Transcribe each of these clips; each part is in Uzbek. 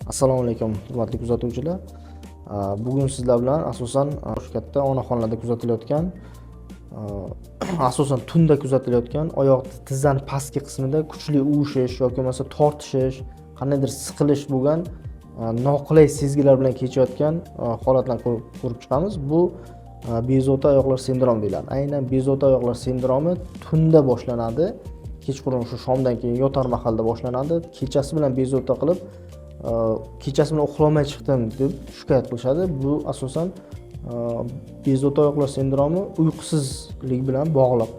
Assalomu alaykum, hurmatli kuzatuvchilar. Bugun sizlar bilan asosan katta onaxonalarda kuzatilayotgan, asosan tunda kuzatilayotgan oyoq tizzani pastki qismida kuchli uvishish yoki bo'lmasa tortishish, qandaydir siqilish bo'lgan noqulay sezgilar bilan kechayotgan holatlarni ko'rib chiqamiz. Bu bezovta oyoqlar sindromi deyiladi. Aynan bezovta oyoqlar sindromi tunda boshlanadi. Kechqurun shu shomdan keyin yotar mahalda boshlanadi. Kechasi bilan bezovta qilib kechasi bilan uxlolmay chiqdim deb shikoyat qilishadi. Bu asosan bezovta oyoqlar sindromi uyqusizlik bilan bog'liq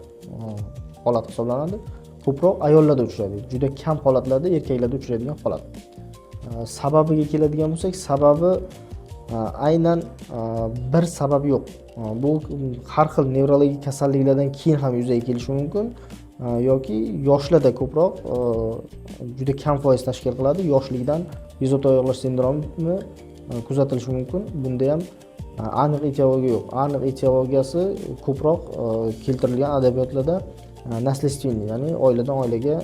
holat hisoblanadi. Ko'proq ayollarda uchraydi. Juda kam holatlarda erkaklarda uchraydigan holat. Sababiga keladigan bo'lsak, sababi aynan bir sabab yo'q. Bu har xil nevrologik kasalliklardan keyin ham yuzaga kelishi mumkin yoki yoshlarda ko'proq juda kam foiz tashkil qiladi. Yoshlikdan bezovta oyoqlar sindromi kuzatilishi mumkin. Bunda ham aniq etiologiya yo'q. Aniq etiologiyasi ko'proq keltirilgan adabiyotlarda naslistvenniy, ya'ni oiladan oilaga,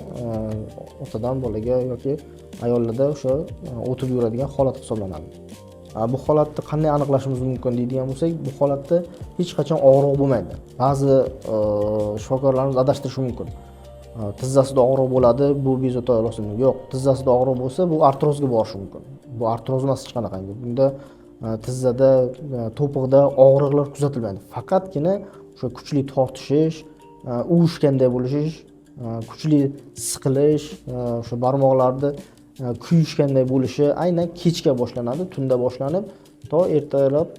otadan bolaga yoki ayollarda o'sha o'tib yuradigan holat hisoblanadi. Bu holatni qanday aniqlashimiz mumkin deydigan bo'lsak, bu holatda hech qachon og'riq bo'lmaydi. Ba'zi shifokorlarimiz adashtirishi mumkin. Tizzasida og'riq bo'ladi, bu bezovta oyoqlar sindromi. Yo'q, tizzasida og'riq bo'lsa, bu artrozga borishi mumkin. Bu artroz emas hech qanaqangi. Bunda tizzada, to'piqda og'riqlar kuzatilmaydi. Faqatgina o'sha kuchli tortishish, uvishganday bo'lish, kuchli siqilish, o'sha barmoqlarda kuyishganday bo'lishi aynan kechga boshlanadi, tunda boshlanib, to ertalab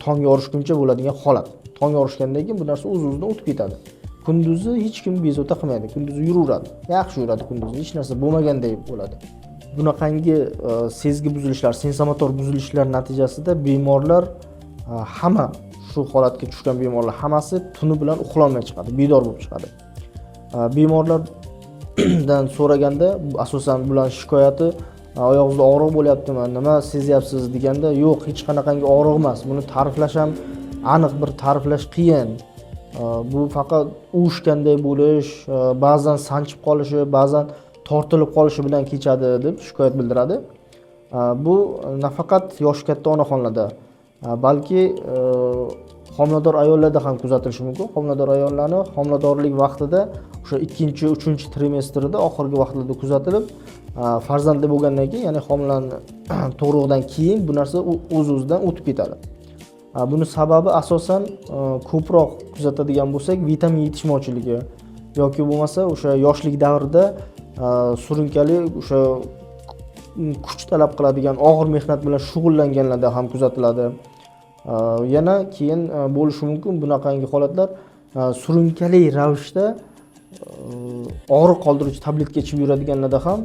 tong yorishguncha bo'ladigan holat. Tong yorishgandan keyin bu narsa o'z-o'zidan o'tib ketadi. Kunduzi hech kim bezovta qilmaydi. Kunduzi yuraveradi. Yaxshi yuradi kunduzi. Hech narsa bo'lmaganday bo'ladi. Bunaqangi sezgi buzilishlar, sensomotor buzilishlar natijasida bemorlar hamma shu holatga tushgan bemorlar hammasi tuni bilan uxlolmay chiqadi, bedor bo'lib chiqadi. Bemorlardan so'raganda asosan bular shikoyati oyog'ingizda og'riq bo'lyaptimi, nima sezyapsiz deganda, yo'q, hech qanaqangi og'riq emas. Buni ta'riflash ham aniq bir ta'riflash qiyin. Bu faqat uvishganday bo'lish, ba'zan sanchib qolishi, ba'zan tortilib qolishi bilan kechadi deb shikoyat bildiradi. Bu nafaqat yoshi katta onaxonlarda, balki homilador ayollarda ham kuzatilishi mumkin. Homilador ayollarni homiladorlik vaqtida o'sha 2-3 trimestrda oxirgi vaqtlarda kuzatilib, farzandli bo'lgandan keyin, ya'ni homilaning tug'ruqdan keyin bu narsa o'z-o'zidan o'tib ketadi. Buni sababi asosan ko'proq kuzatadigan bo'lsak, vitamin yetishmovchiligi yoki bo'lmasa o'sha yoshlik davrida surunkali o'sha kuch talab qiladigan og'ir mehnat bilan shug'ullanganlarda ham kuzatiladi. Yana keyin bo'lishi mumkin bunaqangi holatlar surunkali ravishda og'riq qoldiruvchi tabletka ichib yuradiganlarda ham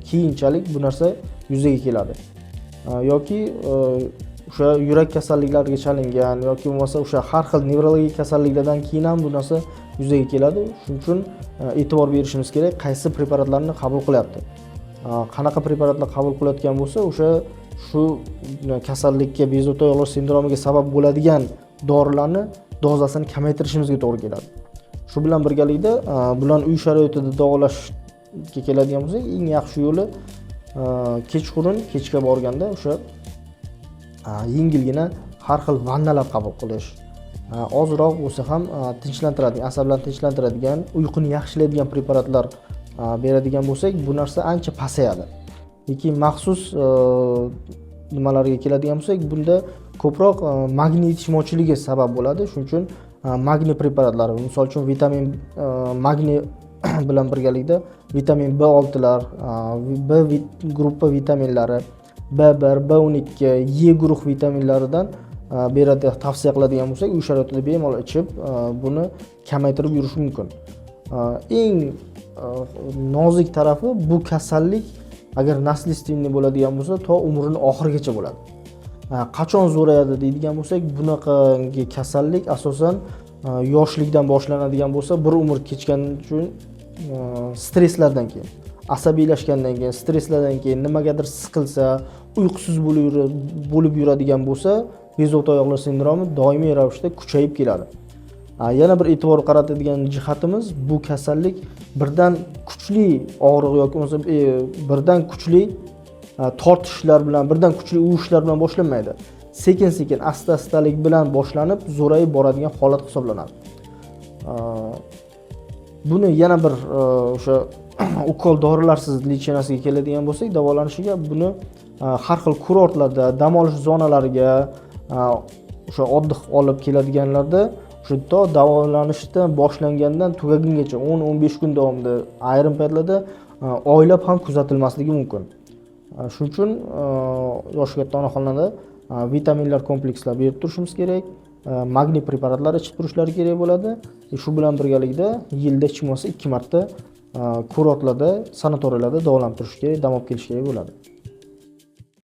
keyinchalik bu narsa yuzaga keladi. Yoki o'sha yurak kasalliklariga chalingan yoki bo'lmasa o'sha har xil nevrologik kasalliklardan keyin ham bu narsa yuzaga keladi. Shuning uchun e'tibor berishimiz kerak, qaysi preparatlarni qabul qilyapti. Qanaqa preparatlar qabul qilayotgan bo'lsa, o'sha shu kasallikka, bezovta oyoqlar sindromiga sabab bo'ladigan dorilarni dozasini kamaytirishimizga to'g'ri keladi. Shu bilan birgalikda bularni uy sharoitida davolashga keladigan bo'lsak, eng yaxshi yo'li kechqurun, kechga borganda o'sha yengilgina har xil vannalar qabul qilish, ozroq bo'lsa ham tinchlantiradigan, asablarni tinchlantiradigan, uyquni yaxshilaydigan preparatlar beradigan bo'lsak, bu narsa ancha pasayadi. Lekin maxsus nimalarga keladigan bo'lsak, bunda ko'proq magniy yetishmovchiligi sabab bo'ladi. Shuning uchun magniy preparatlari, misol uchun vitamin magniy bilan birgalikda vitamin B6 lar, B guruhi vitaminlari, B1, B12, E guruh vitaminlaridan beradi, tavsiya qiladigan bo'lsak, uy sharoitida bemalol ichib, buni kamaytirib yurish mumkin. Eng nozik tarafi bu kasallik agar naslistvenniy bo'ladigan bo'lsa, to umrining oxirigacha bo'ladi. Qachon zo'rayadi deydigan bo'lsak, bunaqangi kasallik asosan yoshlikdan boshlanadigan bo'lsa, bir umr kechgan uchun stresslardan keyin, asabiylashgandan keyin, stresslardan keyin nimagadir siqilsa, uyqusiz bo'lib yuradigan bo'lsa, bezovta oyoqlar sindromi doimiy ravishda kuchayib keladi. Yana bir e'tibor qaratadigan jihatimiz, bu kasallik birdan kuchli og'riq yoki birdan kuchli tortishlar bilan, birdan kuchli uvishlar bilan boshlanmaydi. Sekin-sekin, asta-astalik bilan boshlanib, zo'rayib boradigan holat hisoblanadi. Buni yana bir o'sha ukol dorilarsiz lichenasiga keladigan bo'lsak, davolanishiga buni har xil kurortlarda, dam olish zonalariga o'sha oddix olib keladiganlarda o'sha to davolanishdan boshlangandan tugagungacha 10-15 kun davomida ayrim paytlarda oylab ham kuzatilmasligi mumkin. Shuning uchun yosh katta onaxonlarda vitaminlar komplekslar berib turishimiz kerak, magniy preparatlari ichib turishlari kerak bo'ladi. Shu bilan birgalikda yilda hech bo'lmasa 2 marta kurortlarda, sanatoriyalarda davolanib turish kerak, dam olib kelish kerak bo'ladi.